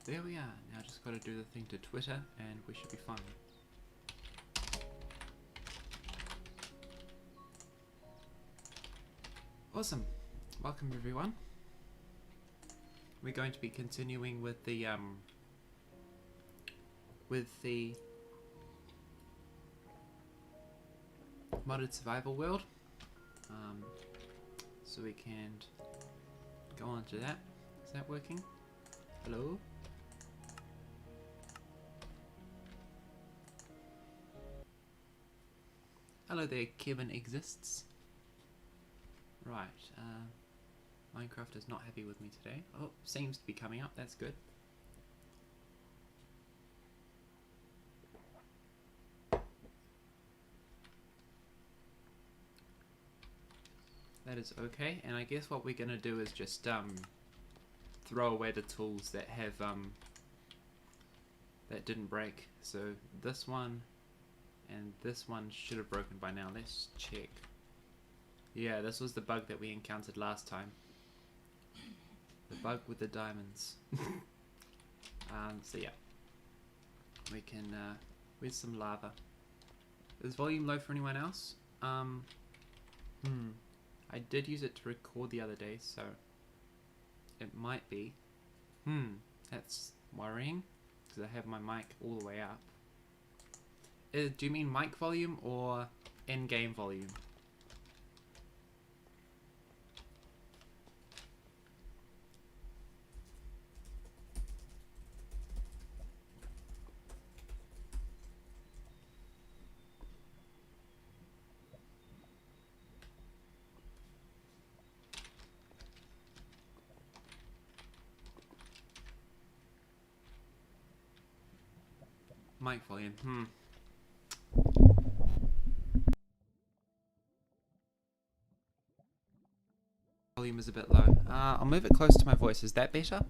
There we are. Now just got to do the thing to Twitter and we should be fine. Awesome. Welcome everyone. We're going to be continuing with the modded survival world. So we can go on to that. Is that working? Hello? Hello there, Kevin exists. Right, Minecraft is not happy with me today. Oh, seems to be coming up, that's good. That is okay, and I guess what we're gonna do is just throw away the tools that have that didn't break. So this one and this one should have broken by now. Let's check. Yeah, this was the bug that we encountered last time. The bug with the diamonds. So yeah, we can. Where's some lava? Is volume low for anyone else? I did use it to record the other day, so it might be. That's worrying because I have my mic all the way up. Do you mean mic volume or in-game volume? Mic volume, Volume is a bit low. I'll move it close to my voice. Is that better?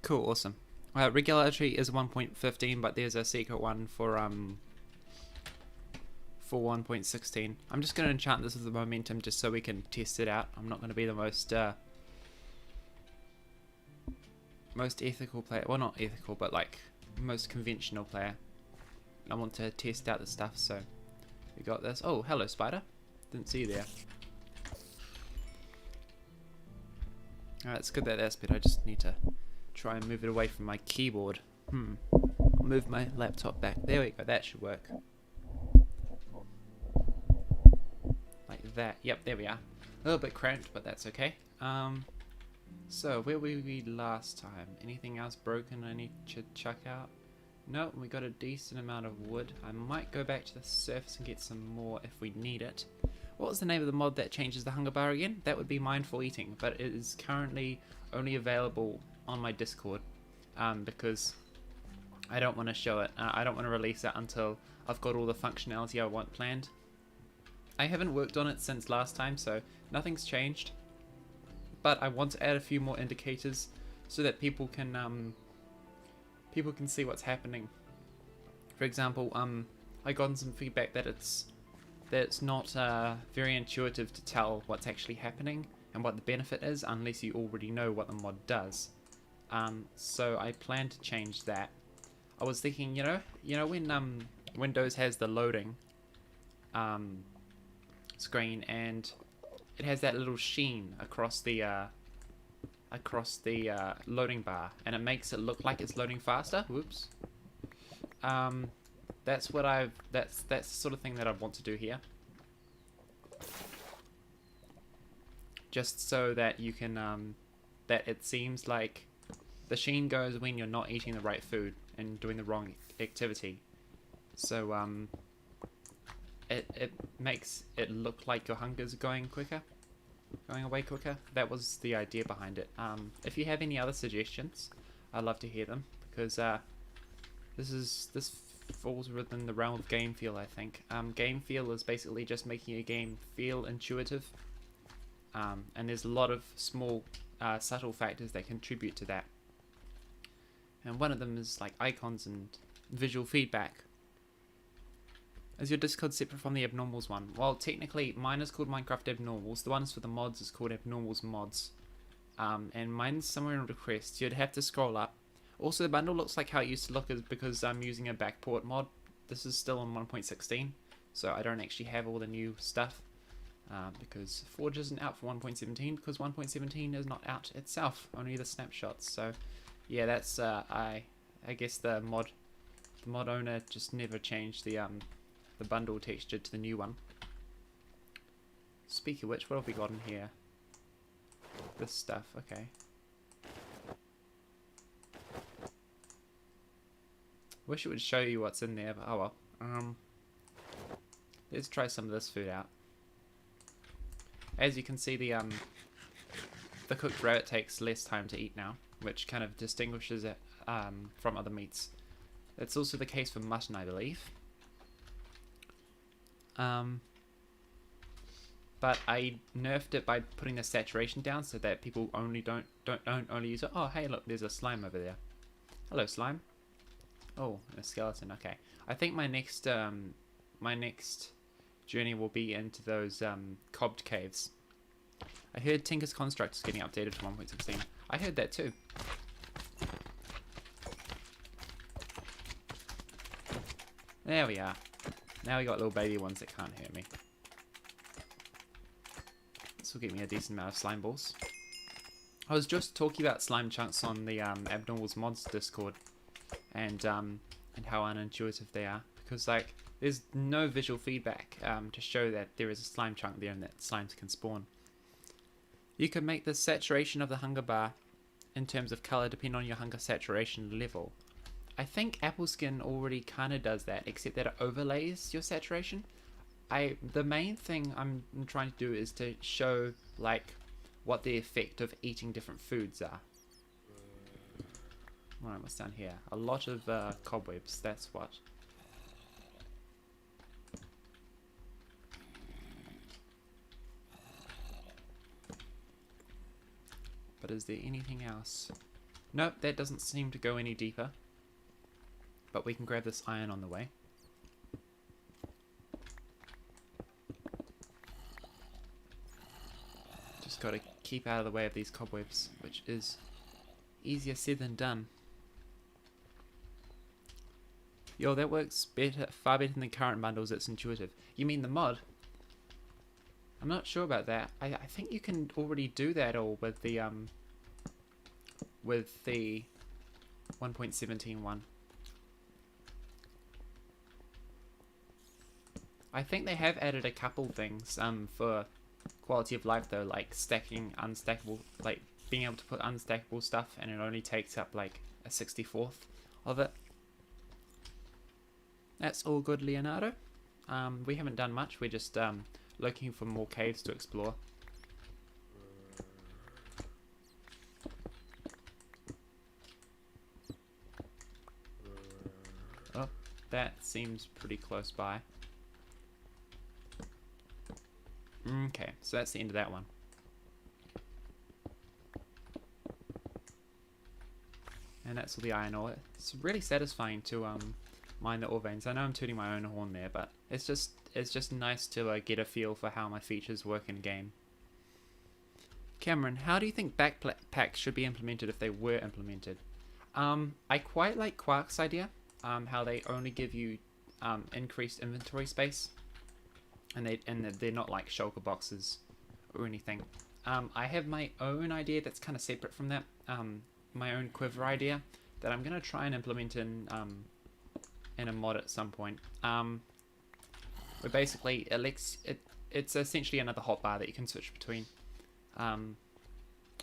Cool, awesome. Regularity is 1.15, but there's a secret one for 1.16. I'm just going to enchant this with the momentum just so we can test it out. I'm not going to be the most ethical player. Well, not ethical, but like most conventional player. I want to test out the stuff, so we got this. Oh, hello, spider. Didn't see you there. Alright, it's good that that's better. I just need to try and move it away from my keyboard. I'll move my laptop back. There we go. That should work. Like that. Yep, there we are. A little bit cramped, but that's okay. So where were we last time? Anything else broken I need to chuck out? No, we got a decent amount of wood. I might go back to the surface and get some more if we need it. What was the name of the mod that changes the hunger bar again? That would be Mindful Eating, but it is currently only available on my Discord because I don't want to show it. I don't want to release it until I've got all the functionality I want planned. I haven't worked on it since last time, so nothing's changed. But I want to add a few more indicators so that people can see what's happening. For example, I gotten some feedback that it's not very intuitive to tell what's actually happening and what the benefit is unless you already know what the mod does. So I plan to change that. I was thinking, you know when Windows has the loading screen and it has that little sheen across the loading bar, and it makes it look like it's loading faster. Whoops. That's the sort of thing that I want to do here. Just so that you can that it seems like the sheen goes when you're not eating the right food and doing the wrong activity. So it makes it look like your hunger's going away quicker. That was the idea behind it. If you have any other suggestions, I'd love to hear them, because this falls within the realm of game feel, I think. Game feel is basically just making a game feel intuitive, and there's a lot of small subtle factors that contribute to that. and one of them is like icons and visual feedback. Is your Discord separate from the Abnormals one? Well, technically, mine is called Minecraft Abnormals. The ones for the mods is called Abnormals Mods. And mine's somewhere in requests. You'd have to scroll up. Also, the bundle looks like how it used to look is because I'm using a backport mod. This is still on 1.16, so I don't actually have all the new stuff. Because Forge isn't out for 1.17 because 1.17 is not out itself, only the snapshots. So, yeah, that's I guess the mod owner just never changed the bundle texture to the new one. Speaking of which, what have we got in here? This stuff, okay. Wish it would show you what's in there, but oh well. Let's try some of this food out. As you can see, the cooked rabbit takes less time to eat now, which kind of distinguishes it from other meats. That's also the case for mutton, I believe. But I nerfed it by putting the saturation down so that people only don't only use it. Oh, hey, look, there's a slime over there. Hello, slime. Oh, a skeleton. Okay, I think my next journey will be into those cobbed caves. I heard Tinker's Construct is getting updated to 1.16. I heard that too. There we are. Now we got little baby ones that can't hurt me. This will get me a decent amount of slime balls. I was just talking about slime chunks on the Abnormals Mods Discord, and how unintuitive they are, because like there's no visual feedback to show that there is a slime chunk there and that slimes can spawn. You can make the saturation of the hunger bar in terms of color depend on your hunger saturation level. I think Apple Skin already kind of does that, except that it overlays your saturation. The main thing I'm trying to do is to show like what the effect of eating different foods are. Right, what's down here? A lot of cobwebs, that's what. But is there anything else? Nope, that doesn't seem to go any deeper. But we can grab this iron on the way. Just gotta keep out of the way of these cobwebs, which is easier said than done. Yo, that works better, far better than the current bundles. It's intuitive. You mean the mod? I'm not sure about that. I think you can already do that all with the 1.17 one. I think they have added a couple things for quality of life though, like stacking unstackable, like being able to put unstackable stuff, and it only takes up like a 64th of it. That's all good, Leonardo. We haven't done much. We're just looking for more caves to explore. Oh, that seems pretty close by. Okay, so that's the end of that one. And that's all the iron ore. It's really satisfying to mine the ore veins. I know I'm tooting my own horn there, but it's just nice to get a feel for how my features work in game. Cameron, how do you think backpacks should be implemented if they were implemented? I quite like Quark's idea, how they only give you increased inventory space, and they're not like shulker boxes or anything. I have my own idea that's kind of separate from that, my own quiver idea that I'm gonna try and implement in a mod at some point. Where basically it's essentially another hotbar that you can switch between, and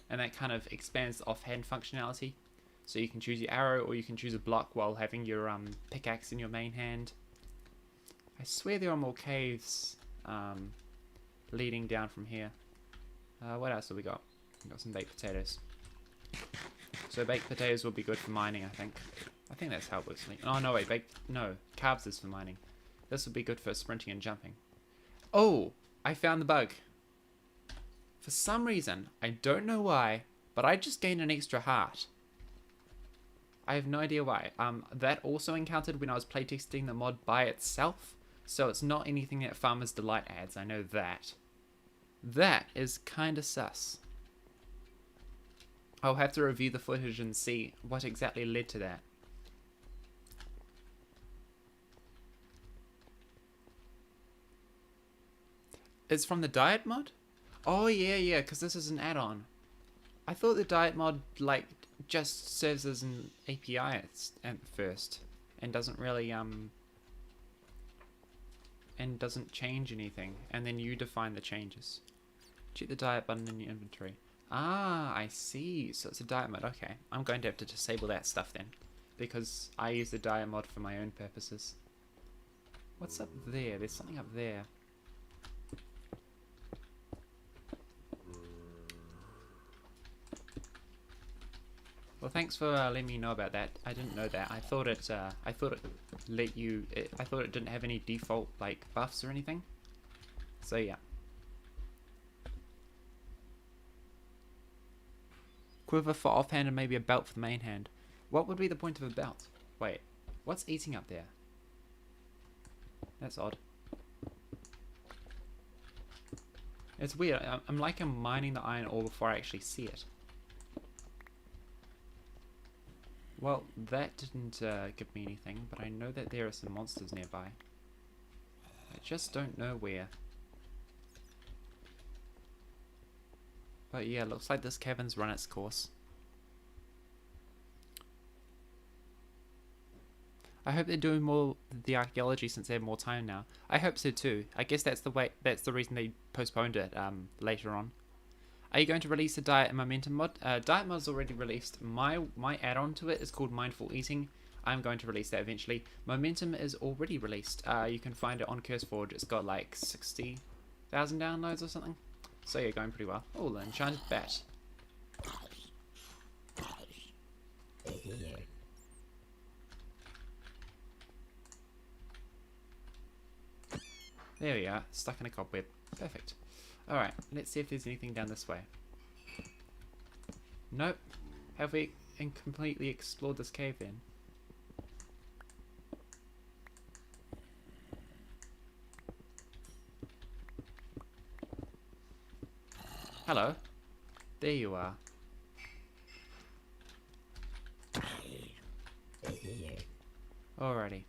that kind of expands the offhand functionality. So you can choose your arrow, or you can choose a block while having your pickaxe in your main hand. I swear there are more caves leading down from here. What else have we got? We got some baked potatoes. So baked potatoes will be good for mining, I think. I think that's how it works. Oh no, wait, carbs is for mining. This would be good for sprinting and jumping. Oh, I found the bug. For some reason, I don't know why, but I just gained an extra heart. I have no idea why. That also encountered when I was playtesting the mod by itself, so it's not anything that Farmer's Delight adds, I know that. That is kinda sus. I'll have to review the footage and see what exactly led to that. It's from the diet mod? Oh yeah, because this is an add-on. I thought the diet mod like just serves as an API at first and doesn't really and doesn't change anything, and then you define the changes. Check the diet button in your inventory. Ah, I see. So it's a diet mod. Okay, I'm going to have to disable that stuff then, because I use the diet mod for my own purposes. What's up there? There's something up there. Well, thanks for letting me know about that. I didn't know that. I thought it let you. I thought it didn't have any default like buffs or anything. So yeah. Quiver for offhand and maybe a belt for the main hand. What would be the point of a belt? Wait, what's eating up there? That's odd. It's weird. I'm like I'm mining the iron ore before I actually see it. Well, that didn't give me anything, but I know that there are some monsters nearby. I just don't know where. But yeah, looks like this cavern's run its course. I hope they're doing more the archaeology since they have more time now. I hope so too. I guess that's the reason they postponed it later on. Are you going to release a diet and momentum mod? Diet mod's already released. My add-on to it is called Mindful Eating. I'm going to release that eventually. Momentum is already released. You can find it on CurseForge. It's got like 60,000 downloads or something. So yeah, going pretty well. Oh, the enchanted bat. There we are, stuck in a cobweb. Perfect. Alright, let's see if there's anything down this way. Nope. Have we completely explored this cave then? Hello. There you are. Alrighty.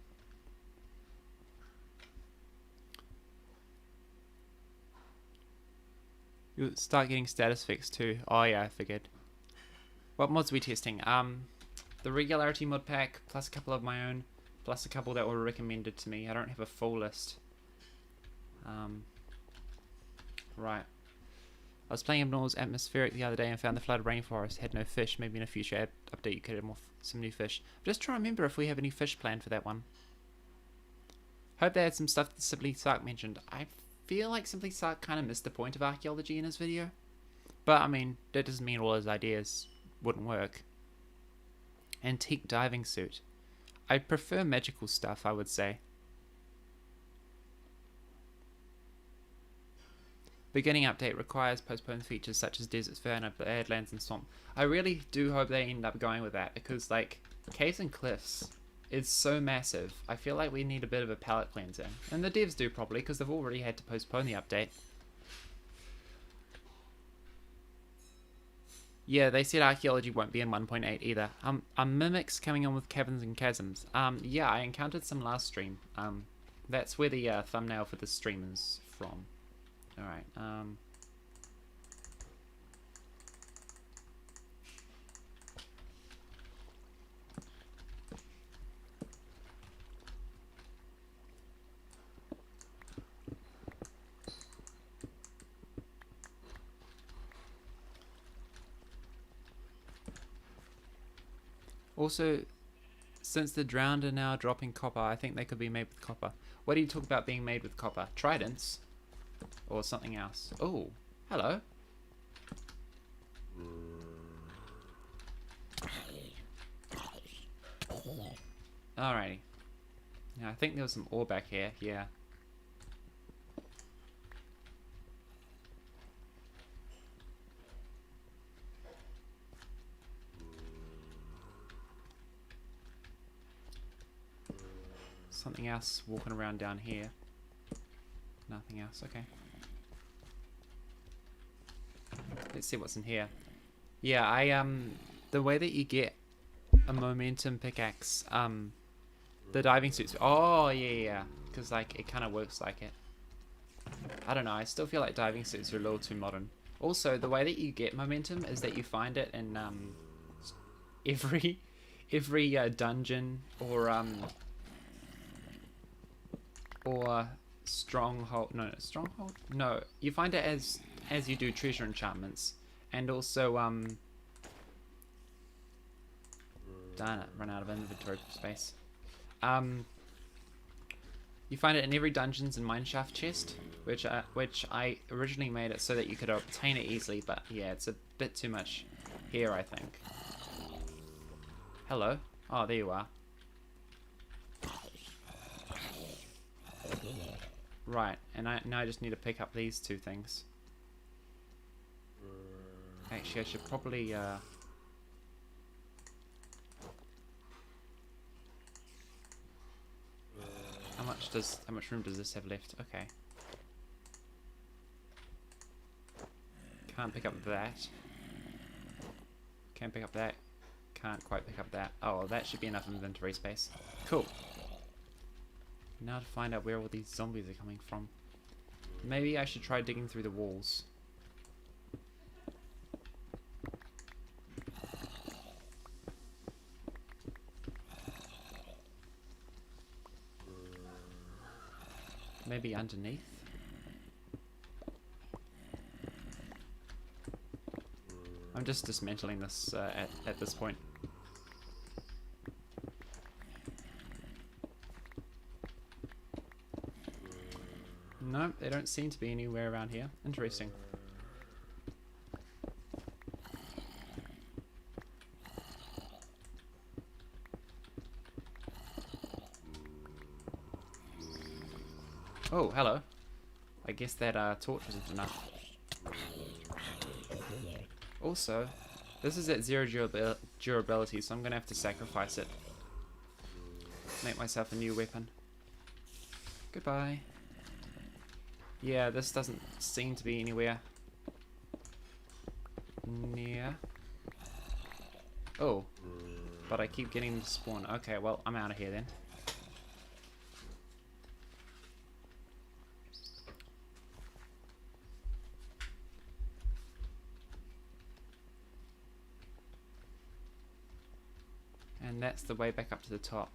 You'll start getting status fixed too. Oh yeah, I figured. What mods are we testing? The Regularity mod pack, plus a couple of my own, plus a couple that were recommended to me. I don't have a full list. Right. I was playing Abnormal's Atmospheric the other day and found the flooded rainforest had no fish. Maybe in a future update you could add some new fish. I'm just trying to remember if we have any fish planned for that one. Hope they had some stuff that Simply Sark mentioned. I feel like Simply Sark kind of missed the point of archaeology in his video. But I mean, that doesn't mean all his ideas wouldn't work. Antique diving suit. I prefer magical stuff, I would say. Beginning update requires postponed features such as Desert Inferno, Badlands and Swamp. I really do hope they end up going with that, because like Caves and Cliffs is so massive. I feel like we need a bit of a palette cleanser. And the devs do probably, because they've already had to postpone the update. Yeah, they said archaeology won't be in 1.8 either. Are mimics coming on with caverns and chasms? Yeah, I encountered some last stream. That's where the thumbnail for the stream is from. Alright, also, since the drowned are now dropping copper, I think they could be made with copper. What do you talk about being made with copper? Tridents? Or something else? Oh, hello. Alrighty. Now I think there was some ore back here, yeah. something else walking around down here. Nothing else, okay. Let's see what's in here. Yeah, the way that you get a momentum pickaxe, the diving suits. Oh, yeah. Because, like, it kind of works like it. I don't know, I still feel like diving suits are a little too modern. Also, the way that you get momentum is that you find it in, every dungeon or stronghold. No, stronghold? No, you find it as you do treasure enchantments. And also, darn it, run out of inventory space. You find it in every dungeons and mineshaft chest, which I originally made it so that you could obtain it easily, but yeah, it's a bit too much here, I think. Hello. Oh, there you are. Right, and now I just need to pick up these two things. Actually, I should probably how much room does this have left? Okay. Can't pick up that. Can't pick up that. Can't quite pick up that. Oh, well, that should be enough inventory space. Cool. Now to find out where all these zombies are coming from. Maybe I should try digging through the walls. Maybe underneath? I'm just dismantling this at this point. No, they don't seem to be anywhere around here. Interesting. Oh, hello. I guess that torch wasn't enough. Also, this is at 0 durability, so I'm going to have to sacrifice it. Make myself a new weapon. Goodbye. Yeah, this doesn't seem to be anywhere near. Oh, but I keep getting them to spawn. Okay, well, I'm out of here then. And that's the way back up to the top.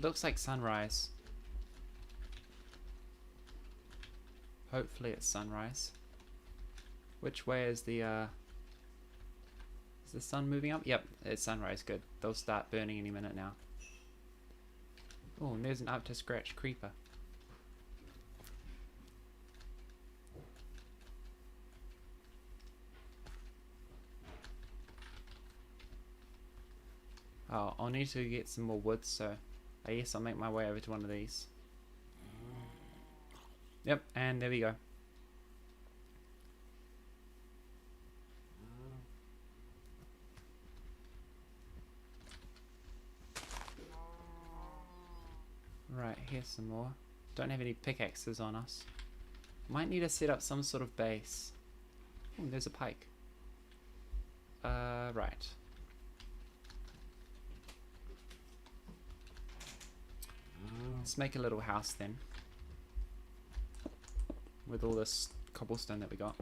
Looks like sunrise. Hopefully it's sunrise. Which way is the sun moving up? Yep, it's sunrise. Good. They'll start burning any minute now. Oh, and there's an up to scratch creeper. Oh, I'll need to get some more wood, so I guess I'll make my way over to one of these. Yep, and there we go. Right, here's some more. Don't have any pickaxes on us. Might need to set up some sort of base. Oh, there's a pike. Right. Let's make a little house then. With all this cobblestone that we got.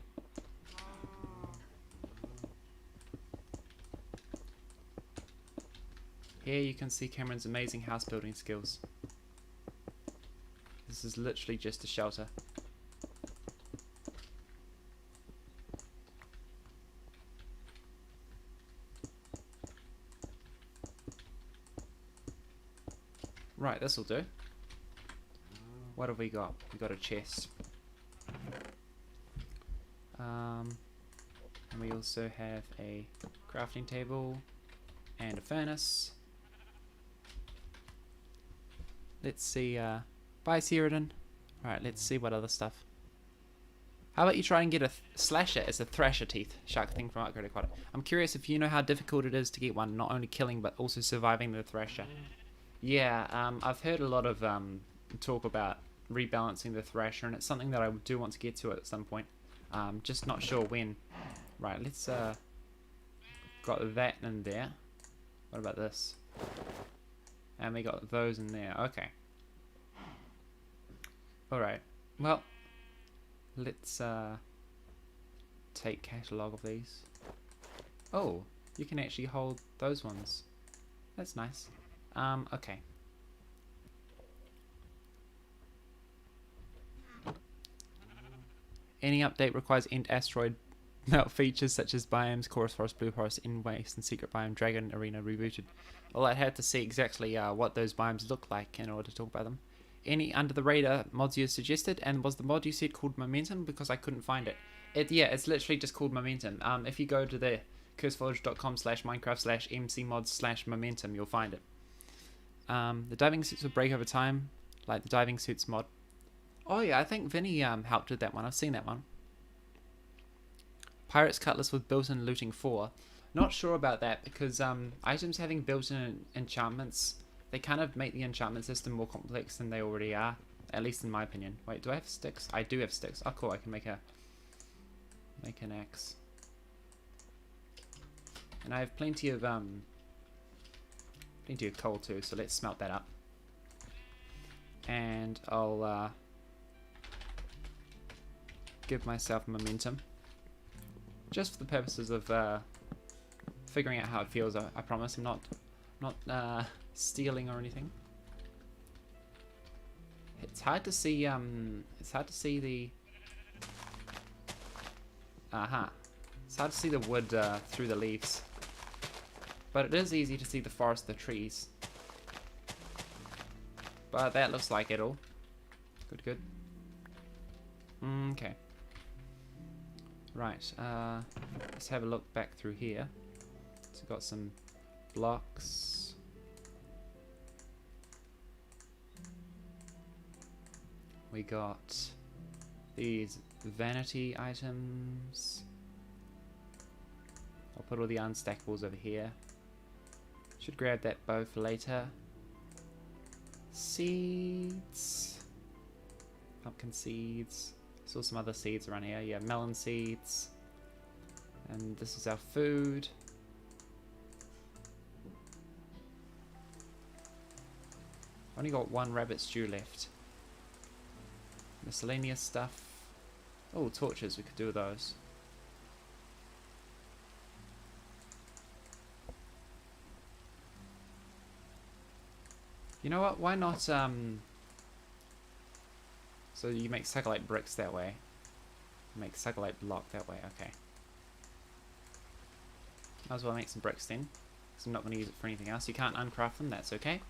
Here you can see Cameron's amazing house building skills. This is literally just a shelter. Right, this'll do. What have we got? We got a chest. And we also have a crafting table and a furnace. Let's see. Bye, Ceridan. Alright, let's see what other stuff. How about you try and get a slasher as a thrasher teeth shark thing from Upgraded Quad. I'm curious if you know how difficult it is to get one, not only killing but also surviving the thrasher. Yeah, I've heard a lot of talk about rebalancing the Thrasher, and it's something that I do want to get to at some point. Just not sure when. Right, let's got that in there. What about this? And we got those in there. Okay. Alright. Well, let's take catalogue of these. Oh, you can actually hold those ones. That's nice. Okay. Any update requires end asteroid melt features such as biomes, chorus forest, blue forest, in waste, and secret biome, dragon arena rebooted. Well, I'd have to see exactly what those biomes look like in order to talk about them. Any under the radar mods you suggested, and was the mod you said called Momentum? Because I couldn't find it. Yeah, it's literally just called Momentum. If you go to the curseforge.com/minecraft/mcmods/momentum, you'll find it. The diving suits will break over time, like the diving suits mod. Oh yeah, I think Vinny helped with that one. I've seen that one. Pirate's Cutlass with built-in looting 4. Not sure about that because items having built-in enchantments, they kind of make the enchantment system more complex than they already are. At least in my opinion. Wait, do I have sticks? I do have sticks. Oh cool, I can make an axe. And I have plenty of coal too, so let's smelt that up. And I'll give myself momentum. Just for the purposes of figuring out how it feels, I promise. I'm not stealing or anything. It's hard to see. It's hard to see the. It's hard to see the wood through the leaves, but it is easy to see the forest, the trees. But that looks like it all. Good, good. Okay. Right, let's have a look back through here. So we've got some blocks. We got these vanity items. I'll put all the unstackables over here. Should grab that bow for later. Seeds. Pumpkin seeds. Saw some other seeds around here. Yeah, melon seeds. And this is our food. Only got one rabbit stew left. Miscellaneous stuff. Oh, torches. We could do those. You know what? Why not, so you make satellite bricks that way. Make satellite block that way, okay. Might as well make some bricks then, because I'm not going to use it for anything else. You can't uncraft them, that's okay.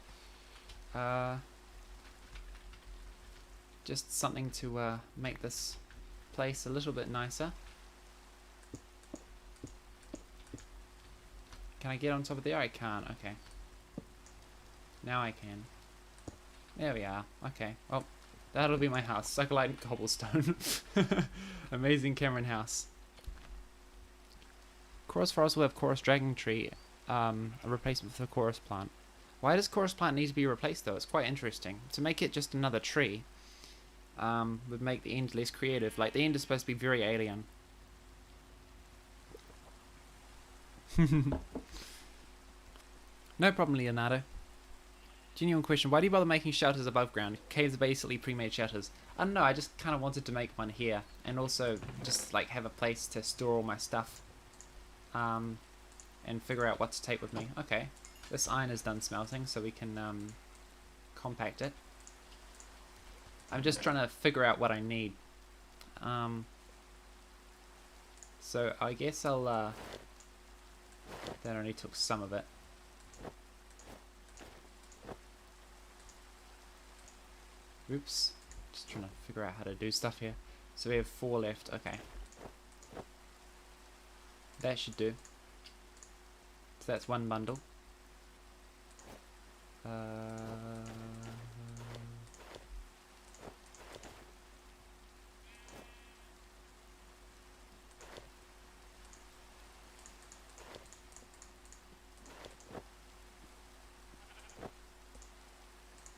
Just something to make this place a little bit nicer. Can I get on top of there? I can't, okay. Now I can. There we are, okay. Well, that'll be my house. Succulite and cobblestone. Amazing Cameron house. Chorus Forest will have Chorus Dragon Tree, a replacement for the Chorus Plant. Why does Chorus Plant need to be replaced though? It's quite interesting. To make it just another tree would make the end less creative. Like, the end is supposed to be very alien. No problem, Leonardo. Genuine question, why do you bother making shelters above ground? Caves are basically pre-made shelters. I don't know, I just kind of wanted to make one here. And also just like have a place to store all my stuff. And figure out what to take with me. Okay, this iron is done smelting, so we can compact it. I'm just trying to figure out what I need. So I guess I'll... that only took some of it. Oops. Just trying to figure out how to do stuff here. So we have 4 left. Okay. That should do. So that's 1 bundle.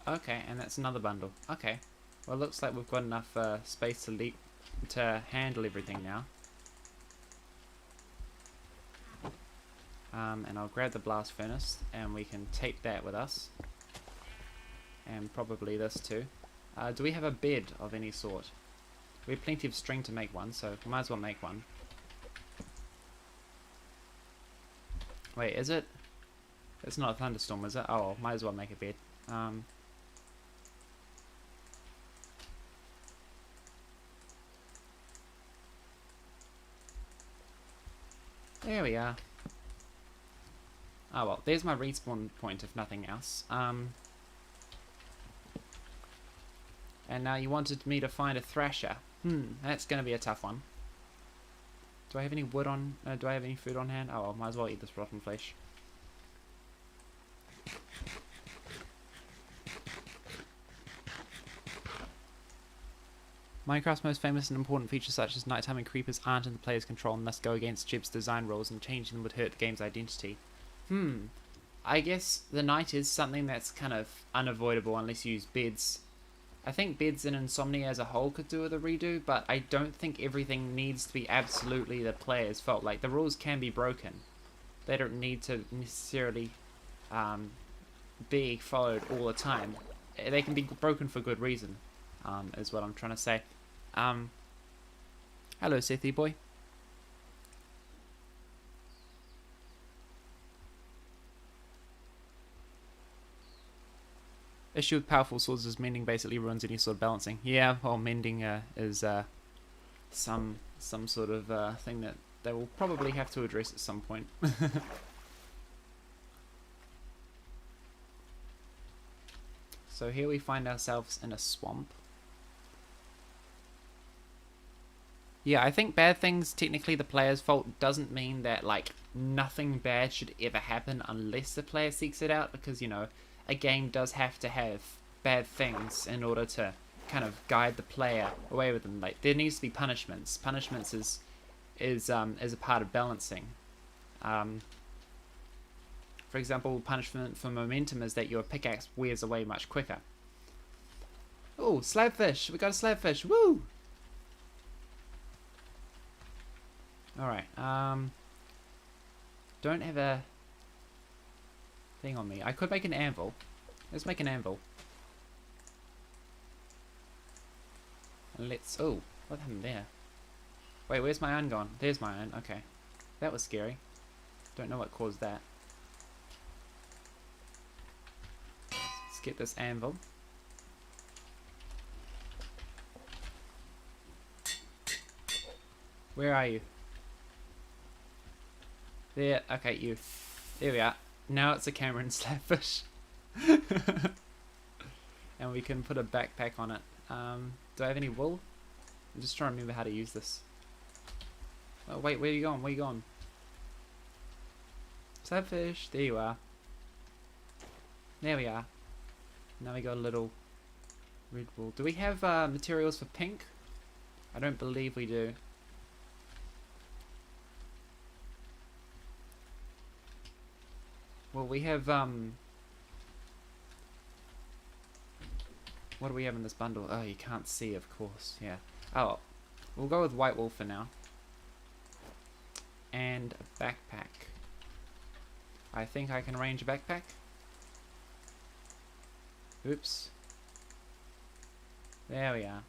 Okay, and that's another bundle. Okay. Well, it looks like we've got enough space to handle everything now. And I'll grab the blast furnace, and we can tape that with us. And probably this too. Do we have a bed of any sort? We have plenty of string to make one, so we might as well make one. Wait, is it? It's not a thunderstorm, is it? Oh, well, might as well make a bed. There we are. Oh well, there's my respawn point if nothing else. And now you wanted me to find a thrasher. That's gonna be a tough one. Do I have any wood on? Do I have any food on hand? Oh well, might as well eat this rotten flesh. Minecraft's most famous and important features such as nighttime and creepers aren't in the player's control and thus go against Jib's design rules, and changing them would hurt the game's identity. I guess the night is something that's kind of unavoidable unless you use beds. I think beds and Insomnia as a whole could do with a redo, but I don't think everything needs to be absolutely the player's fault. Like, the rules can be broken. They don't need to necessarily be followed all the time. They can be broken for good reason, is what I'm trying to say. Hello, Sethy boy. Issue with powerful swords is mending basically ruins any sort of balancing. Yeah, well, mending is some sort of thing that they will probably have to address at some point. So here we find ourselves in a swamp. Yeah, I think bad things, technically the player's fault, doesn't mean that, like, nothing bad should ever happen unless the player seeks it out, because, you know, a game does have to have bad things in order to kind of guide the player away with them. Like, there needs to be punishments. Punishments is a part of balancing. For example, punishment for momentum is that your pickaxe wears away much quicker. Oh, slabfish! We got a slabfish! Woo! Alright, don't have a thing on me. I could make an anvil. Let's make an anvil. And let's... Oh, what happened there? Wait, where's my iron gone? There's my iron. Okay. That was scary. Don't know what caused that. Let's get this anvil. Where are you? There. Okay, you. There we are. Now it's a Cameron slabfish. And we can put a backpack on it. Do I have any wool? I'm just trying to remember how to use this. Oh wait, where are you going? Where are you going? Slabfish, there you are. There we are. Now we got a little red wool. Do we have materials for pink? I don't believe we do. Well, we have, what do we have in this bundle? Oh, you can't see, of course, yeah. Oh, we'll go with white wool for now. And a backpack. I think I can arrange a backpack. Oops. There we are.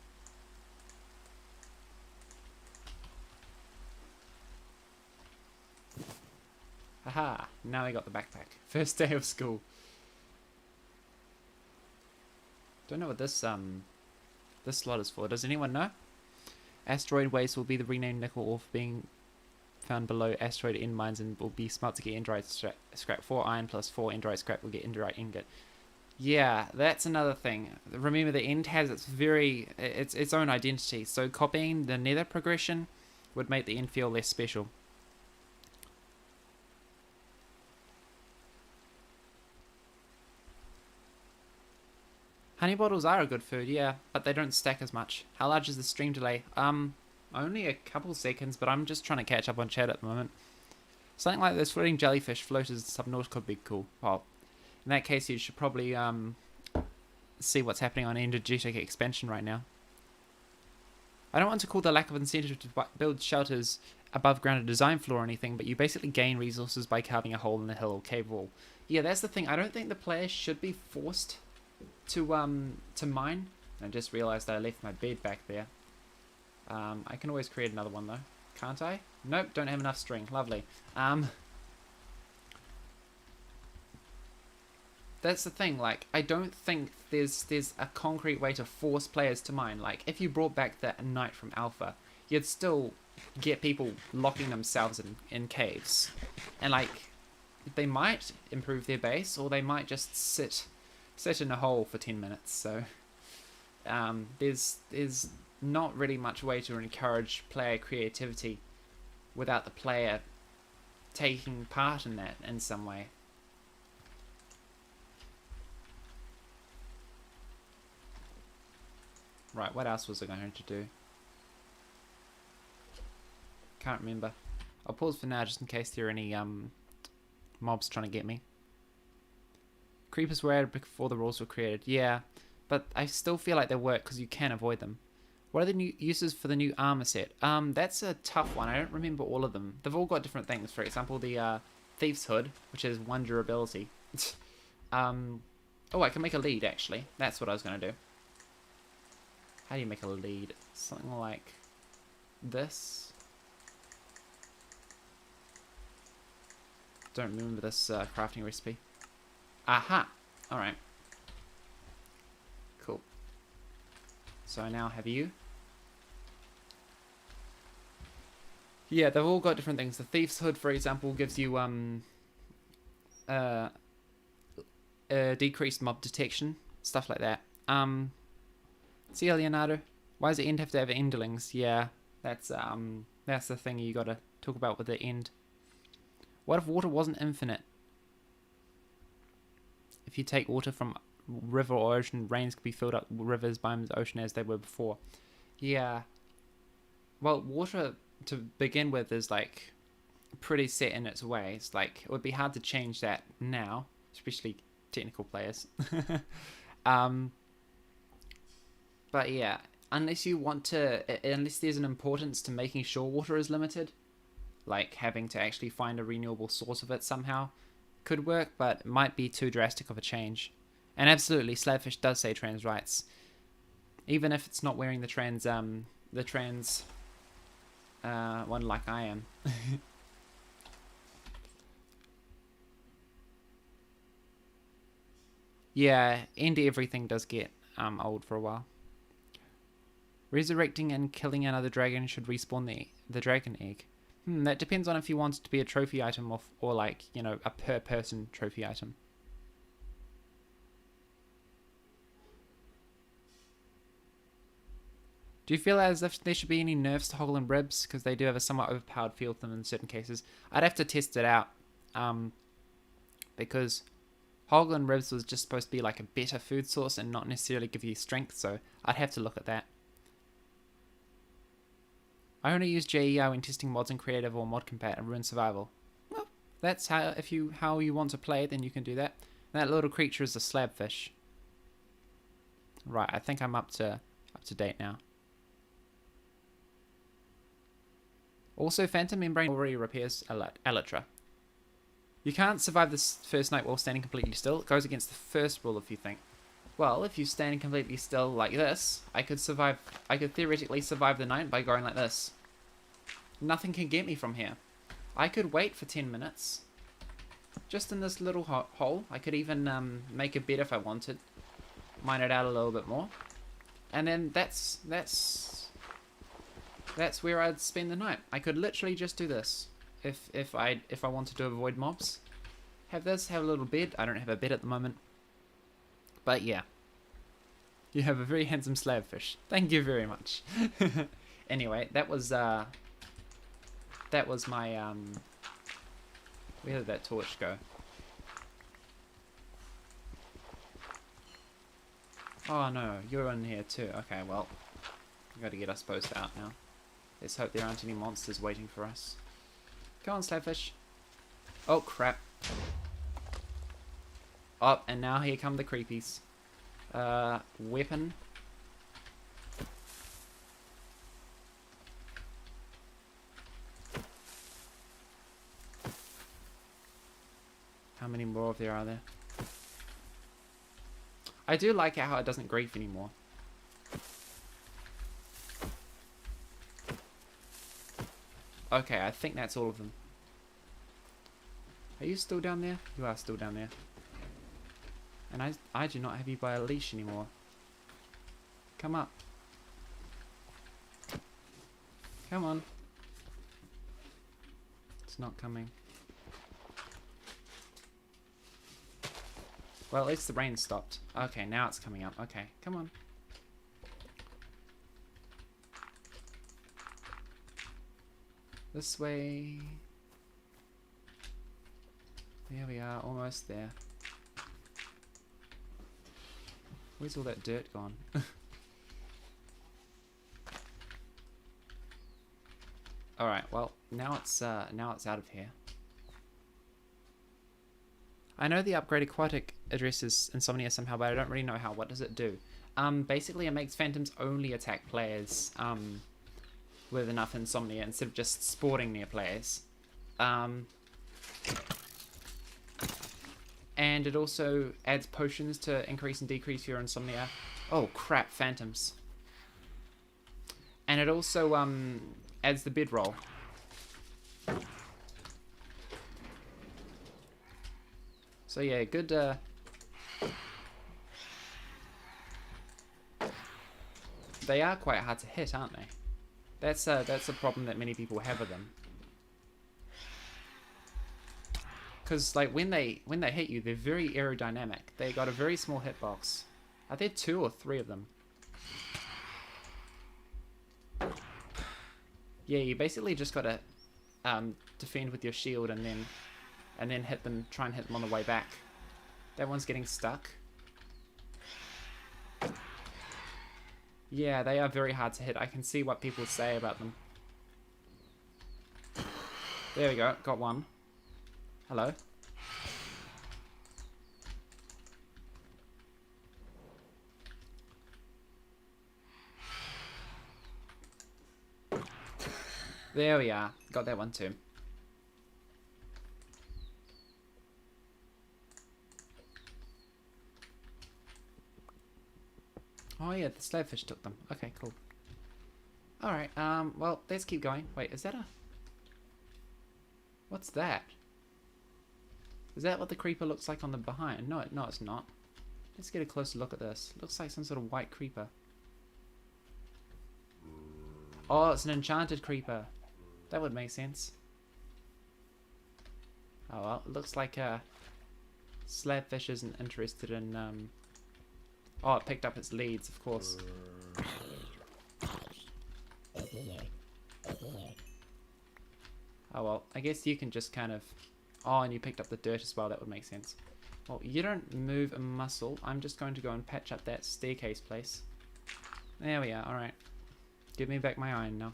Haha, now we got the backpack. First day of school. Don't know what this slot is for. Does anyone know? Asteroid waste will be the renamed nickel ore being found below asteroid end mines and will be smelt to get endrite scrap. 4 iron plus 4 endrite scrap will get endrite ingot. Yeah, that's another thing. Remember, the end has its own identity, so copying the nether progression would make the end feel less special. Honey bottles are a good food, yeah, but they don't stack as much. How large is the stream delay? Only a couple seconds, but I'm just trying to catch up on chat at the moment. Something like those floating jellyfish floaters subnautica could be cool. Well, in that case, you should probably see what's happening on energetic expansion right now. I don't want to call the lack of incentive to build shelters above ground a design flaw or anything, but you basically gain resources by carving a hole in the hill or cave wall. Yeah, that's the thing. I don't think the player should be forced to mine. I just realized that I left my bed back there. I can always create another one though, can't I? Nope, don't have enough string. Lovely. That's the thing, like, I don't think there's a concrete way to force players to mine. Like, if you brought back that night from Alpha, you'd still get people locking themselves in caves. And, like, they might improve their base, or they might just sit in a hole for 10 minutes. So, there's not really much way to encourage player creativity without the player taking part in that in some way. Right, what else was I going to do? Can't remember. I'll pause for now just in case there are any mobs trying to get me. Creepers were added before the rules were created. Yeah, but I still feel like they work because you can avoid them. What are the new uses for the new armor set? That's a tough one. I don't remember all of them. They've all got different things. For example, the Thief's Hood, which is 1 durability. Oh, I can make a lead, actually. That's what I was going to do. How do you make a lead? Something like this. Don't remember this crafting recipe. Aha! Alright. Cool. So I now have you. Yeah, they've all got different things. The Thief's Hood, for example, gives you decreased mob detection. Stuff like that. See ya, Leonardo. Why does the end have to have endlings? Yeah, that's the thing you gotta talk about with the end. What if water wasn't infinite? If you take water from river or ocean, rains could be filled up rivers, biomes, ocean as they were before. Yeah. Well, water to begin with is like pretty set in its ways. Like it would be hard to change that now, especially technical players. But yeah, unless there's an importance to making sure water is limited, like having to actually find a renewable source of it somehow, could work, but it might be too drastic of a change. And absolutely, Slabfish does say trans rights, even if it's not wearing the trans one like I am. Yeah, and everything does get old for a while. Resurrecting and killing another dragon should respawn the dragon egg. That depends on if you want it to be a trophy item or like, you know, a per person trophy item. Do you feel as if there should be any nerfs to Hoggle and Ribs? Because they do have a somewhat overpowered feel to them in certain cases. I'd have to test it out. Because Hoggle and Ribs was just supposed to be like a better food source and not necessarily give you strength, so I'd have to look at that. I only use JER when testing mods in creative or mod compat and ruin survival. Well, that's how you want to play, then you can do that. That little creature is a slabfish. Right, I think I'm up to date now. Also, Phantom Membrane already repairs Elytra. You can't survive this first night while standing completely still. It goes against the first rule if you think. Well, if you stand completely still like this, I could theoretically survive the night by going like this. Nothing can get me from here. I could wait for 10 minutes. Just in this little hole. I could even make a bed if I wanted. Mine it out a little bit more. And then that's where I'd spend the night. I could literally just do this. If I wanted to avoid mobs. Have this, have a little bed. I don't have a bed at the moment. But yeah, you have a very handsome slabfish. Thank you very much. Anyway, that was my where did that torch go? Oh no, you're in here too. Okay, well, we got to get us both out now. Let's hope there aren't any monsters waiting for us. Come on, slabfish. Oh crap. Oh, and now here come the creepies. Weapon. How many more of there are there? I do like how it doesn't grief anymore. Okay, I think that's all of them. Are you still down there? You are still down there. And I do not have you by a leash anymore. Come up. Come on. It's not coming. Well, at least the rain stopped. Okay, now it's coming up. Okay, come on. This way. There we are, almost there. Where's all that dirt gone? Alright, well, now it's out of here. I know the upgrade aquatic addresses Insomnia somehow, but I don't really know how. What does it do? Basically it makes phantoms only attack players with enough insomnia instead of just sporting near players. And it also adds potions to increase and decrease your insomnia. Oh crap, phantoms. And it also adds the bedroll. So yeah, good. They are quite hard to hit, aren't they? That's a problem that many people have with them. Because like when they hit you, they're very aerodynamic. They got a very small hitbox. Are there 2 or 3 of them? Yeah, you basically just gotta defend with your shield and then hit them. Try and hit them on the way back. That one's getting stuck. Yeah, they are very hard to hit. I can see what people say about them. There we go. Got one. Hello. There we are. Got that one too. Oh yeah, the slabfish took them. Okay, cool. Alright, well, let's keep going. Wait, is that a... What's that? Is that what the creeper looks like on the behind? No, it's not. Let's get a closer look at this. Looks like some sort of white creeper. Oh, it's an enchanted creeper. That would make sense. Oh well, it looks like slabfish isn't interested in oh, it picked up its leads, of course. Oh well, I guess you can just kind of... Oh, and you picked up the dirt as well, that would make sense. Well, you don't move a muscle. I'm just going to go and patch up that staircase place. There we are, alright. Give me back my iron now.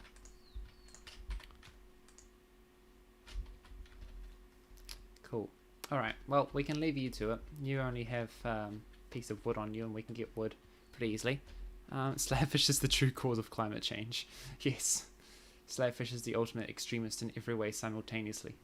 Cool. Alright, well, we can leave you to it. You only have a piece of wood on you, and we can get wood pretty easily. Slabfish is the true cause of climate change. Yes. Slabfish is the ultimate extremist in every way simultaneously.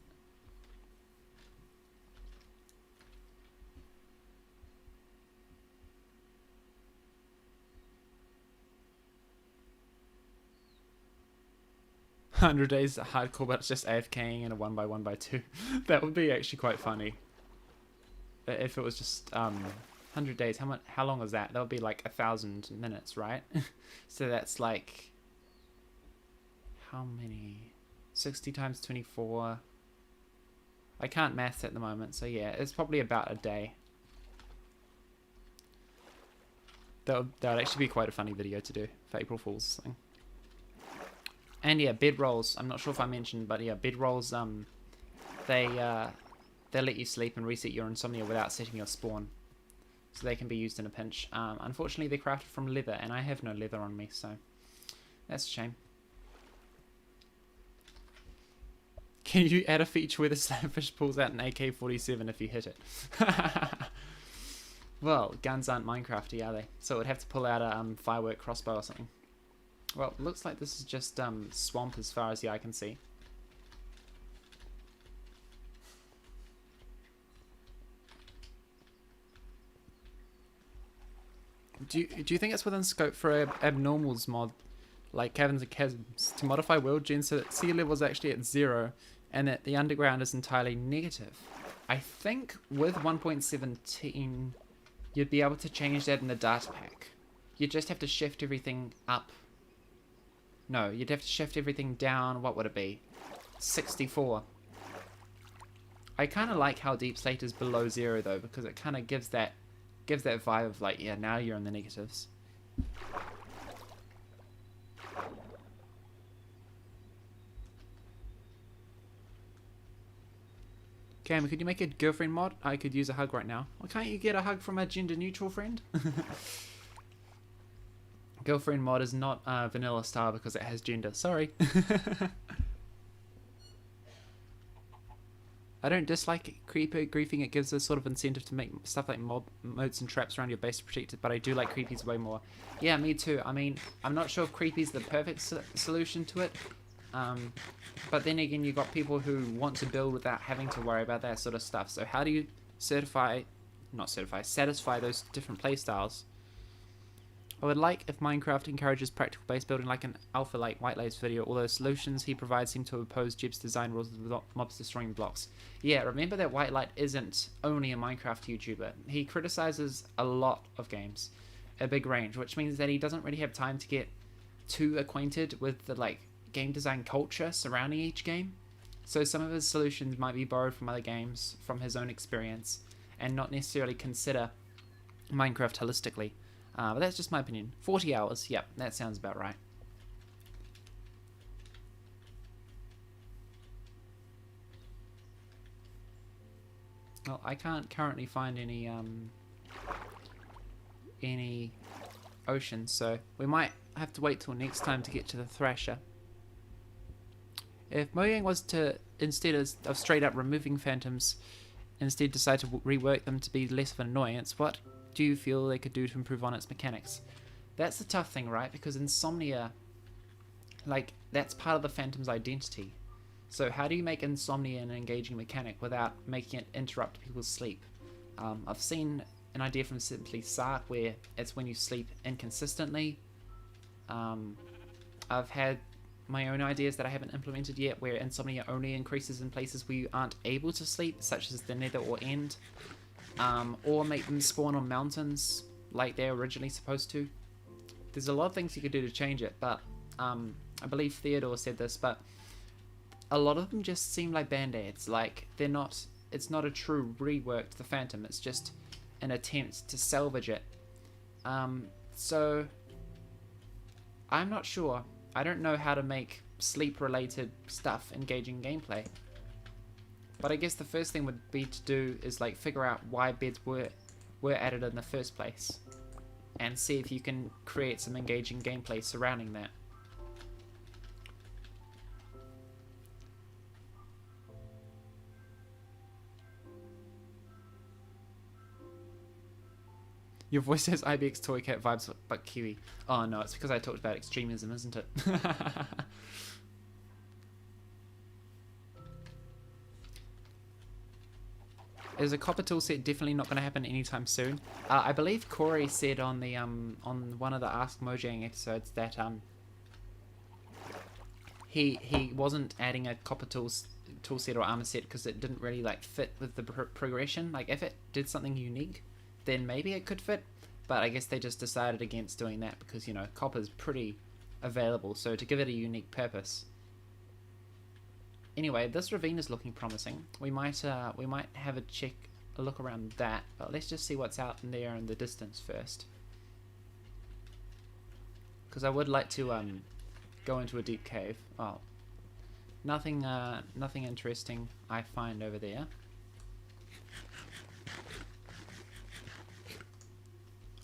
"100 days hardcore, but it's just AFKing in a 1x1x2. That would be actually quite funny. If it was just 100 days, how long is that? That would be like 1,000 minutes, right? So that's like, how many? 60 times 24. I can't maths at the moment, so yeah, it's probably about a day. That would actually be quite a funny video to do for April Fool's thing. And yeah, bedrolls. I'm not sure if I mentioned, but yeah, bedrolls. They let you sleep and reset your insomnia without setting your spawn, so they can be used in a pinch. Unfortunately, they're crafted from leather, and I have no leather on me, so that's a shame. Can you add a feature where the slabfish pulls out an AK-47 if you hit it? Well, guns aren't Minecrafty, are they? So it would have to pull out a firework crossbow or something. Well, it looks like this is just swamp as far as the eye can see. Do you think it's within scope for a abnormals mod, like Caverns and Chasms, to modify world gen so that sea level is actually at 0 and that the underground is entirely negative? I think with 1.17 you'd be able to change that in the data pack. You'd just have to shift everything up. No, you'd have to shift everything down. What would it be? 64. I kind of like how Deep Slate is below 0 though, because it kind of gives that vibe of like, yeah, now you're in the negatives. Cam, could you make a girlfriend mod? I could use a hug right now. Why can't you get a hug from a gender neutral friend? Girlfriend mod is not vanilla style because it has gender. Sorry. I don't dislike creeper griefing. It gives a sort of incentive to make stuff like moats and traps around your base to protect it, but I do like creepies way more. Yeah, me too. I mean, I'm not sure if creepy's the perfect solution to it. But then again, you've got people who want to build without having to worry about that sort of stuff. So how do you satisfy those different playstyles? I would like if Minecraft encourages practical base building like an alpha like Whitelays video, although solutions he provides seem to oppose Jeb's design rules with mobs destroying blocks. Yeah, remember that Whitelight isn't only a Minecraft YouTuber. He criticizes a lot of games, a big range, which means that he doesn't really have time to get too acquainted with the like game design culture surrounding each game. So some of his solutions might be borrowed from other games, from his own experience, and not necessarily consider Minecraft holistically. But that's just my opinion. 40 hours, yep, that sounds about right. Well, I can't currently find any oceans, so we might have to wait till next time to get to the Thrasher. If Mojang was to, instead of straight up removing phantoms, instead decide to rework them to be less of an annoyance, what do you feel they could do to improve on its mechanics? That's the tough thing, right? Because Insomnia, like, that's part of the Phantom's identity. So how do you make Insomnia an engaging mechanic without making it interrupt people's sleep? I've seen an idea from Simply Sark where it's when you sleep inconsistently. I've had my own ideas that I haven't implemented yet where Insomnia only increases in places where you aren't able to sleep, such as the Nether or End. Or make them spawn on mountains like they're originally supposed to. There's a lot of things you could do to change it, but I believe Theodore said this, but a lot of them just seem like band-aids. Like it's not a true rework to the Phantom, it's just an attempt to salvage it. So I'm not sure. I don't know how to make sleep-related stuff engaging gameplay. But I guess the first thing would be to do is like figure out why beds were added in the first place, and see if you can create some engaging gameplay surrounding that. Your voice says IBX Toy Cat vibes, but Kiwi. Oh no, it's because I talked about extremism, isn't it? Is a copper tool set definitely not going to happen anytime soon? I believe Corey said on the on one of the Ask Mojang episodes that he wasn't adding a copper tool set or armor set because it didn't really like fit with the progression. Like if it did something unique, then maybe it could fit. But I guess they just decided against doing that because, you know, copper's pretty available. So to give it a unique purpose. Anyway, this ravine is looking promising. We might have a look around that, but let's just see what's out in there in the distance first. Because I would like to go into a deep cave. Oh, nothing interesting I find over there.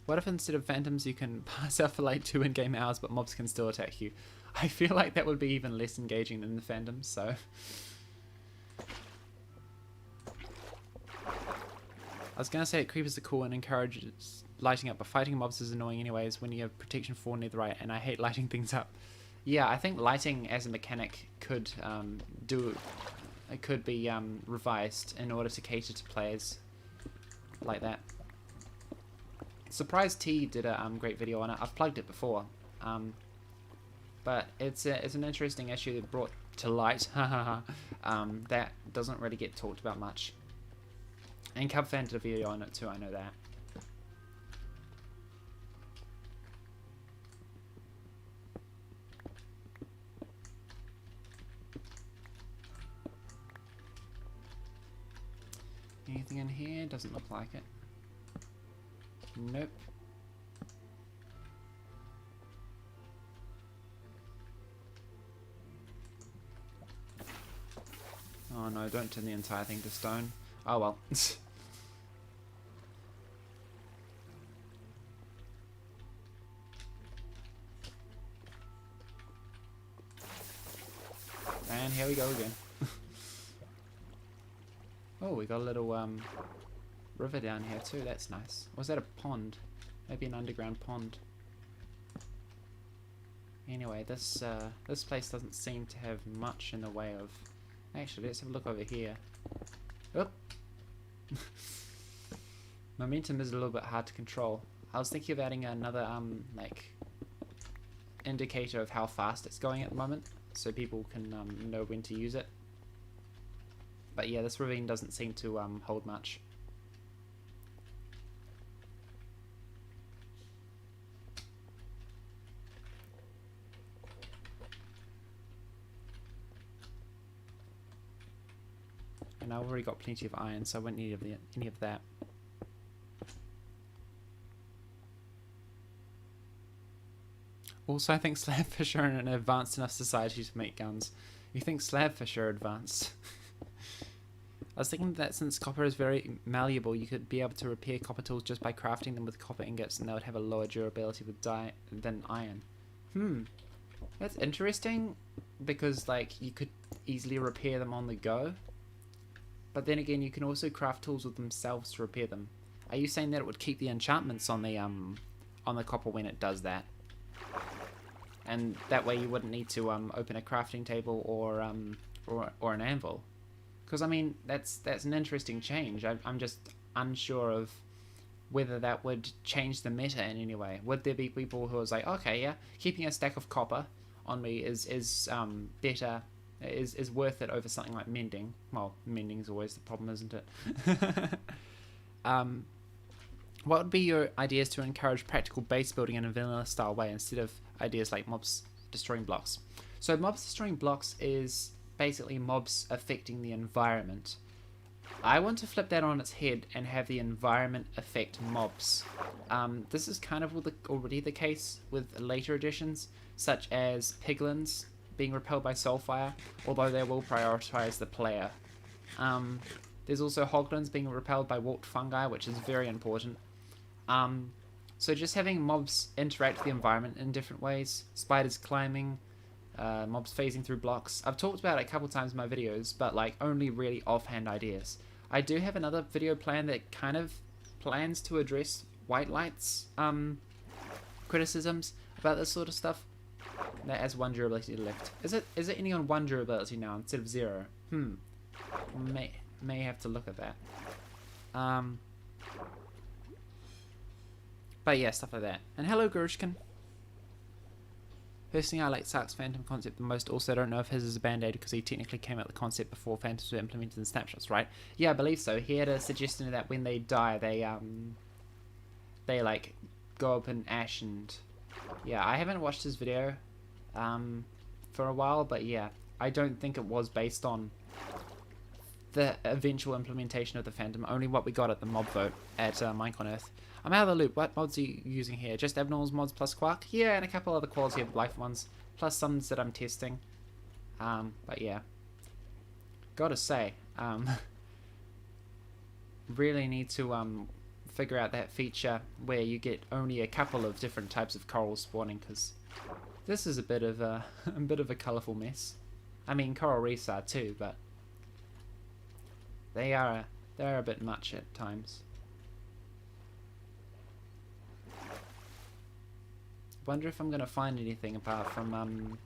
What if instead of phantoms you can pass out for like 2 in-game hours, but mobs can still attack you? I feel like that would be even less engaging than the phantoms, so... I was going to say that creepers are cool and encourages lighting up, but fighting mobs is annoying anyways when you have protection 4 netherite, and I hate lighting things up. Yeah, I think lighting as a mechanic could be revised in order to cater to players like that. Surprise T did a great video on it. I've plugged it before, but it's an interesting issue that brought to light that doesn't really get talked about much. And Cubfan did a video on it too, I know that. Anything in here? Doesn't look like it. Nope. Oh no, don't turn the entire thing to stone. Oh well. And here we go again. Oh, we got a little river down here too, that's nice. Was that a pond? Maybe an underground pond. Anyway, this place doesn't seem to have much in the way of... Actually, let's have a look over here. Oop! Momentum is a little bit hard to control. I was thinking of adding another like indicator of how fast it's going at the moment, so people can know when to use it. But yeah, this ravine doesn't seem to hold much. And I've already got plenty of iron, so I won't need any of that. Also, I think slabfish are in an advanced enough society to make guns. You think slabfish are advanced? I was thinking that since copper is very malleable, you could be able to repair copper tools just by crafting them with copper ingots, and they would have a lower durability with than iron. That's interesting, because like you could easily repair them on the go. But then again, you can also craft tools with themselves to repair them. Are you saying that it would keep the enchantments on the copper when it does that? And that way you wouldn't need to open a crafting table or an anvil. Because I mean, that's an interesting change. I'm just unsure of whether that would change the meta in any way. Would there be people who are like, okay, yeah, keeping a stack of copper on me is better, is worth it over something like mending. Well, mending's always the problem, isn't it? What would be your ideas to encourage practical base building in a vanilla style way instead of ideas like mobs destroying blocks? So mobs destroying blocks is basically mobs affecting the environment. I want to flip that on its head and have the environment affect mobs. This is kind of already the case with later editions, such as piglins being repelled by soulfire, although they will prioritize the player. There's also hoglins being repelled by warped fungi, which is very important. So just having mobs interact with the environment in different ways, spiders climbing, mobs phasing through blocks. I've talked about it a couple times in my videos, but like only really offhand ideas. I do have another video plan that kind of plans to address White Light's criticisms about this sort of stuff. That has 1 durability left. Is it any on 1 durability now instead of 0? May have to look at that. But yeah, stuff like that. And hello, Gurushkin. Personally, I like Sark's Phantom concept the most. Also, I don't know if his is a band-aid because he technically came out with the concept before Phantoms were implemented in snapshots, right? Yeah, I believe so. He had a suggestion that when they die, they like go up in ash and... Yeah, I haven't watched his video for a while, but yeah, I don't think it was based on the eventual implementation of the Phantom, only what we got at the mob vote at Minecon Earth. I'm out of the loop. What mods are you using here? Just Abnormal's mods plus Quark? Yeah, and a couple other quality of life ones, plus some that I'm testing. But yeah, gotta say, really need to figure out that feature where you get only a couple of different types of corals spawning, because this is a bit of a colourful mess. I mean, coral reefs are too, but they are a bit much at times. Wonder if I'm gonna find anything apart from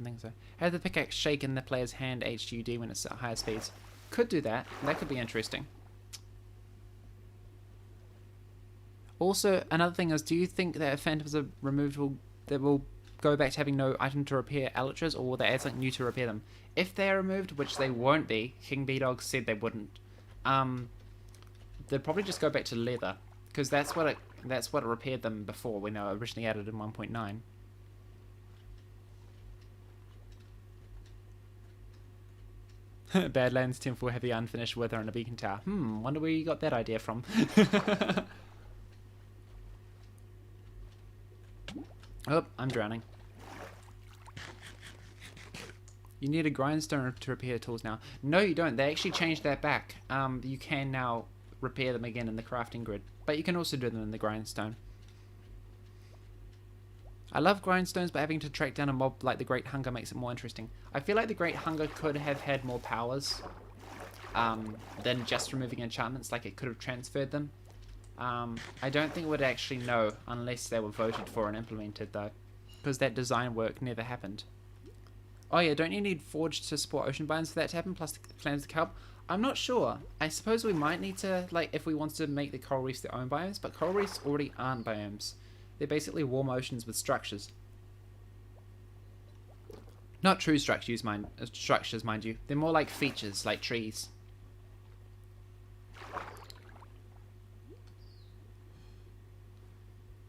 things. Have the pickaxe shake in the player's hand HUD when it's at higher speeds? Could do that. That could be interesting. Also, another thing is, do you think that if phantoms are removed, that will go back to having no item to repair elytras, or will they add something new to repair them? If they are removed, which they won't be, King B-Dog said they wouldn't, they'd probably just go back to leather, because that's what it repaired them before when they were originally added in 1.9. Badlands Temple have the unfinished wither and a beacon tower. Wonder where you got that idea from. Oh, I'm drowning. You need a grindstone to repair tools now. No, you don't. They actually changed that back. You can now repair them again in the crafting grid, but you can also do them in the grindstone. I love grindstones, but having to track down a mob like the Great Hunger makes it more interesting. I feel like the Great Hunger could have had more powers than just removing enchantments, like it could have transferred them. I don't think it would actually know unless they were voted for and implemented, though, because that design work never happened. Oh yeah, don't you need Forge to support ocean biomes for that to happen, plus the plans to help? I'm not sure. I suppose we might need to, like, if we want to make the coral reefs their own biomes, but coral reefs already aren't biomes. They're basically warm oceans with structures. Not true structures, mind you. They're more like features, like trees.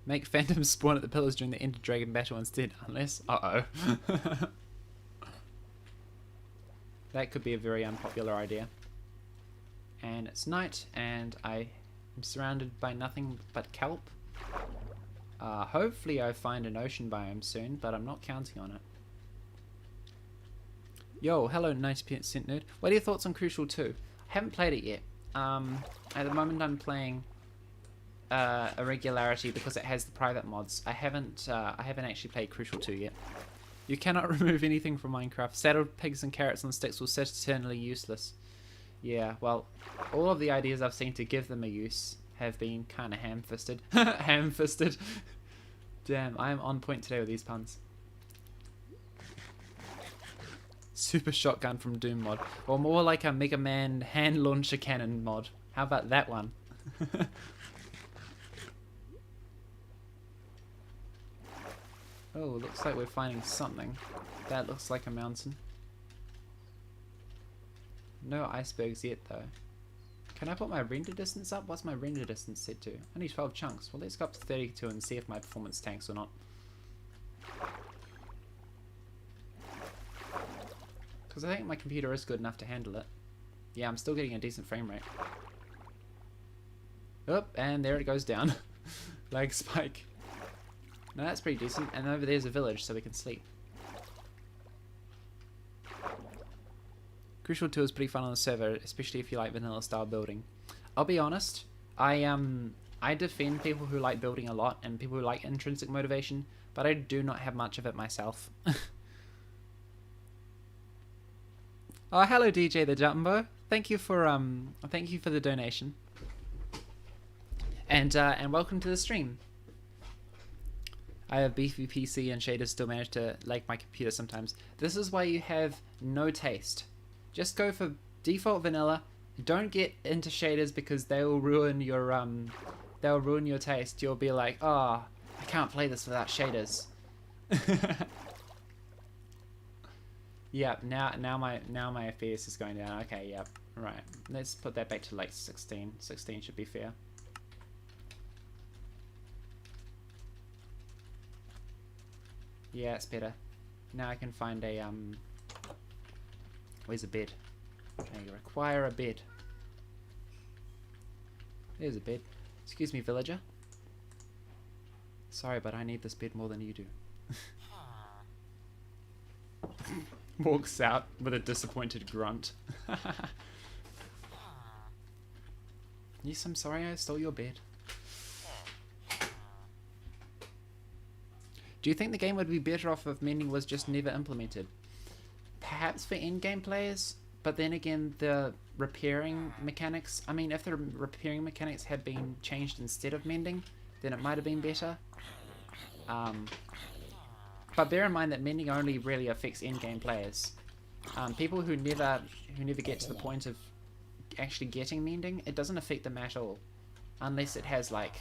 Make phantoms spawn at the pillars during the Ender Dragon battle instead, unless... Uh-oh. That could be a very unpopular idea. And it's night, and I am surrounded by nothing but kelp. Hopefully I find an ocean biome soon, but I'm not counting on it. Yo, hello 90% nerd. What are your thoughts on Crucial 2? I haven't played it yet. At the moment I'm playing Irregularity because it has the private mods. I haven't actually played Crucial 2 yet. You cannot remove anything from Minecraft. Saddled pigs and carrots on sticks will sit eternally useless. Yeah, well, all of the ideas I've seen to give them a use have been kind of ham-fisted. Ham-fisted. Damn, I am on point today with these puns. Super shotgun from Doom mod. Or more like a Mega Man hand launcher cannon mod. How about that one? Oh, looks like we're finding something. That looks like a mountain. No icebergs yet though. Can I put my render distance up? What's my render distance set to? Only 12 chunks. Well, let's go up to 32 and see if my performance tanks or not. Because I think my computer is good enough to handle it. Yeah, I'm still getting a decent frame rate. Oh, and there it goes down. Lag spike. No, that's pretty decent. And over there's a village, so we can sleep. Crucial 2 is pretty fun on the server, especially if you like vanilla style building. I'll be honest, I defend people who like building a lot and people who like intrinsic motivation, but I do not have much of it myself. Oh, hello DJ the Jumbo. Thank you for the donation. And welcome to the stream. I have beefy PC and shaders still manage to lag my computer sometimes. This is why you have no taste. Just go for default vanilla. Don't get into shaders because they will ruin your taste. You'll be like, oh, I can't play this without shaders. Yeah, now my FPS is going down. Okay, yep. Right. Let's put that back to like 16. 16 should be fair. Yeah, it's better. Now I can find a where's a bed? I require a bed. There's a bed. Excuse me, villager. Sorry, but I need this bed more than you do. Walks out with a disappointed grunt. Yes, I'm sorry I stole your bed. Do you think the game would be better off if mending was just never implemented? Perhaps for endgame players, but then again, the repairing mechanics... I mean, if the repairing mechanics had been changed instead of mending, then it might have been better. But bear in mind that mending only really affects endgame players. People who never get to the point of actually getting mending, it doesn't affect them at all, unless it has like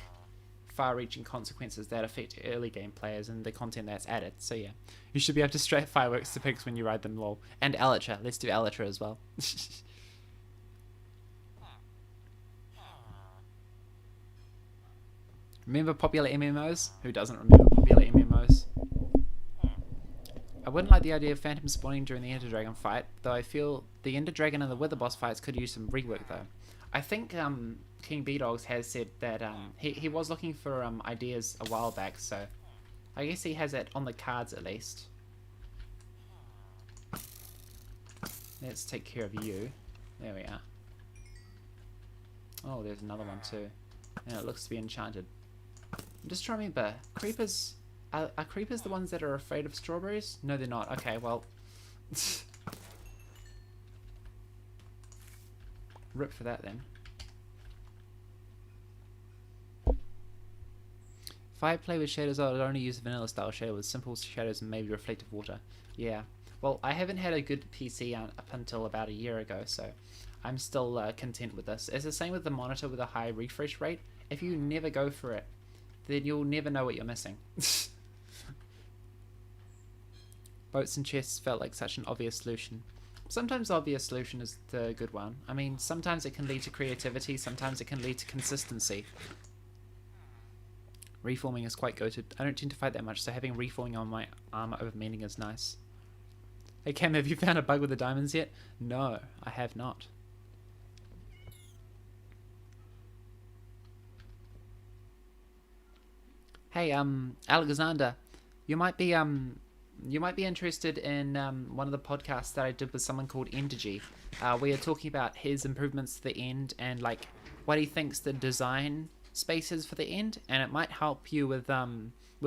far-reaching consequences that affect early game players and the content that's added. So yeah, you should be able to straight fireworks to pigs when you ride them, lol. And Elytra, let's do Elytra as well. Remember popular MMOs? Who doesn't remember popular MMOs? I wouldn't like the idea of Phantom spawning during the Ender Dragon fight, though I feel the Ender Dragon and the Wither boss fights could use some rework though. I think King B-Dogs has said that he was looking for ideas a while back, so I guess he has it on the cards at least. Let's take care of you. There we are. Oh, there's another one too. And it looks to be enchanted. I'm just trying to remember, creepers... Are creepers the ones that are afraid of strawberries? No, they're not. Okay, well... Rip for that then. If I play with shaders, I would only use a vanilla style shader with simple shadows and maybe reflective water. Yeah. Well, I haven't had a good PC up until about a year ago, so I'm still content with this. It's the same with the monitor with a high refresh rate. If you never go for it, then you'll never know what you're missing. Boats and chests felt like such an obvious solution. Sometimes the obvious solution is the good one. I mean, sometimes it can lead to creativity, sometimes it can lead to consistency. Reforming is quite goated. I don't tend to fight that much, so having reforming on my armor over mending is nice. Hey Cam, have you found a bug with the diamonds yet? No, I have not. Hey, Alexander, you might be interested in one of the podcasts that I did with someone called Endergy. We are talking about his improvements to the end and like what he thinks the design space is for the end, and it might help you with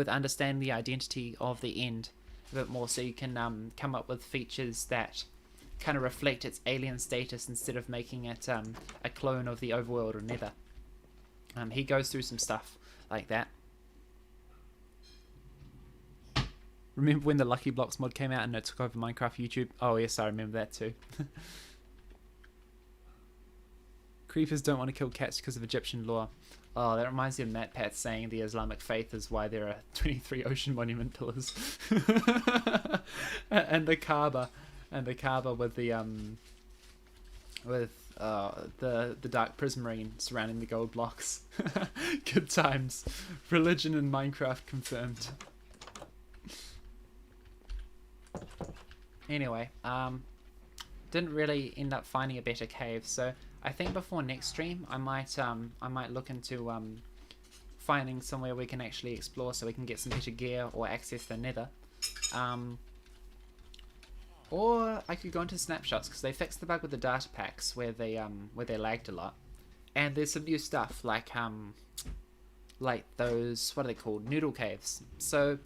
understanding the identity of the end a bit more, so you can come up with features that kind of reflect its alien status instead of making it a clone of the overworld or nether. He goes through some stuff like that. Remember when the Lucky Blocks mod came out and it took over Minecraft YouTube? Oh yes, I remember that too. Creepers don't want to kill cats because of Egyptian lore. Oh, that reminds me of Matt Pat saying the Islamic faith is why there are 23 ocean monument pillars. and the Kaaba. And the Kaaba with the dark prismarine surrounding the gold blocks. Good times. Religion in Minecraft confirmed. Anyway, didn't really end up finding a better cave, so I think before next stream I might look into finding somewhere we can actually explore so we can get some better gear or access the nether. Or I could go into snapshots because they fixed the bug with the data packs where they lagged a lot, and there's some new stuff like those, what are they called, noodle caves. So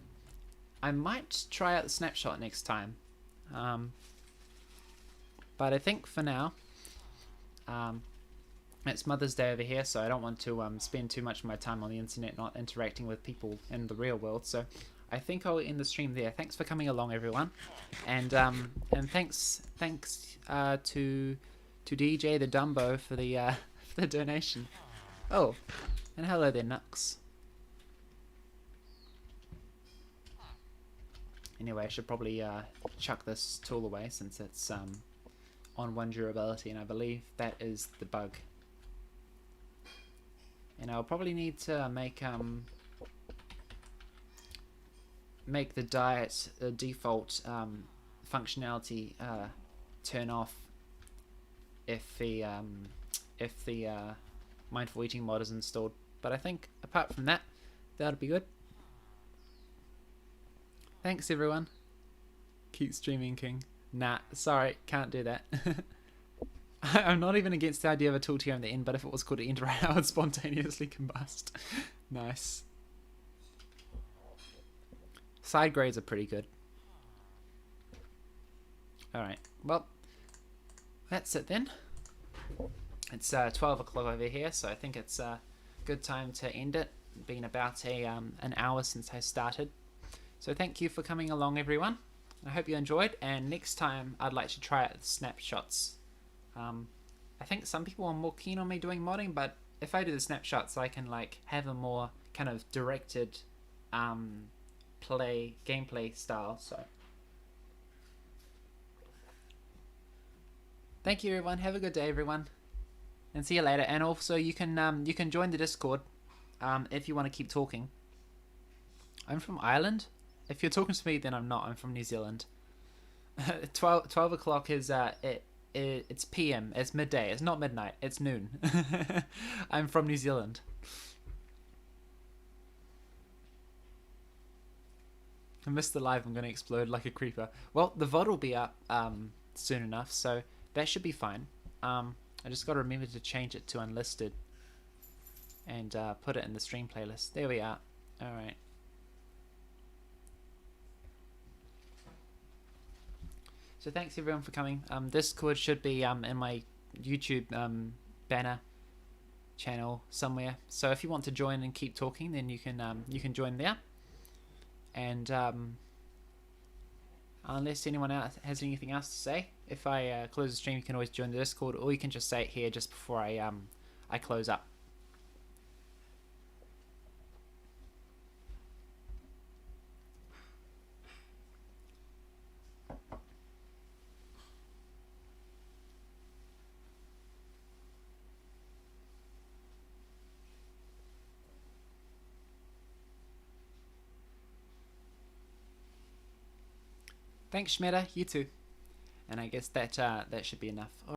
I might try out the snapshot next time. But I think for now, it's Mother's Day over here, so I don't want to spend too much of my time on the internet not interacting with people in the real world. So I think I'll end the stream there. Thanks for coming along, everyone, and thanks to DJ the Dumbo for the donation. Oh, and hello there, Nux. Anyway, I should probably chuck this tool away since it's on 1 durability, and I believe that is the bug. And I'll probably need to make the diet default functionality turn off if the mindful eating mod is installed. But I think apart from that, that'll be good. Thanks everyone. Keep streaming, King. Nah, sorry, can't do that. I'm not even against the idea of a tool tier on the end, but if it was called an end right now, it would spontaneously combust. Nice. Side grades are pretty good. Alright, well, that's it then. It's 12 o'clock over here, so I think it's a good time to end it. been about an hour since I started. So thank you for coming along, everyone. I hope you enjoyed, and next time I'd like to try out the snapshots. I think some people are more keen on me doing modding, but if I do the snapshots, I can like have a more kind of directed gameplay style. So thank you, everyone. Have a good day, everyone, and see you later. And also, you can join the Discord if you want to keep talking. I'm from Ireland. If you're talking to me, then I'm not. I'm from New Zealand. 12 o'clock is it's PM. It's midday. It's not midnight. It's noon. I'm from New Zealand. I missed the live. I'm going to explode like a creeper. Well, the VOD will be up soon enough, so that should be fine. I just got to remember to change it to unlisted and put it in the stream playlist. There we are. All right. So thanks everyone for coming. Discord should be in my YouTube banner channel somewhere. So if you want to join and keep talking, then you can join there. And unless anyone else has anything else to say, if I close the stream, you can always join the Discord, or you can just say it here just before I close up. Thanks, Schmeta. You too. And I guess that should be enough.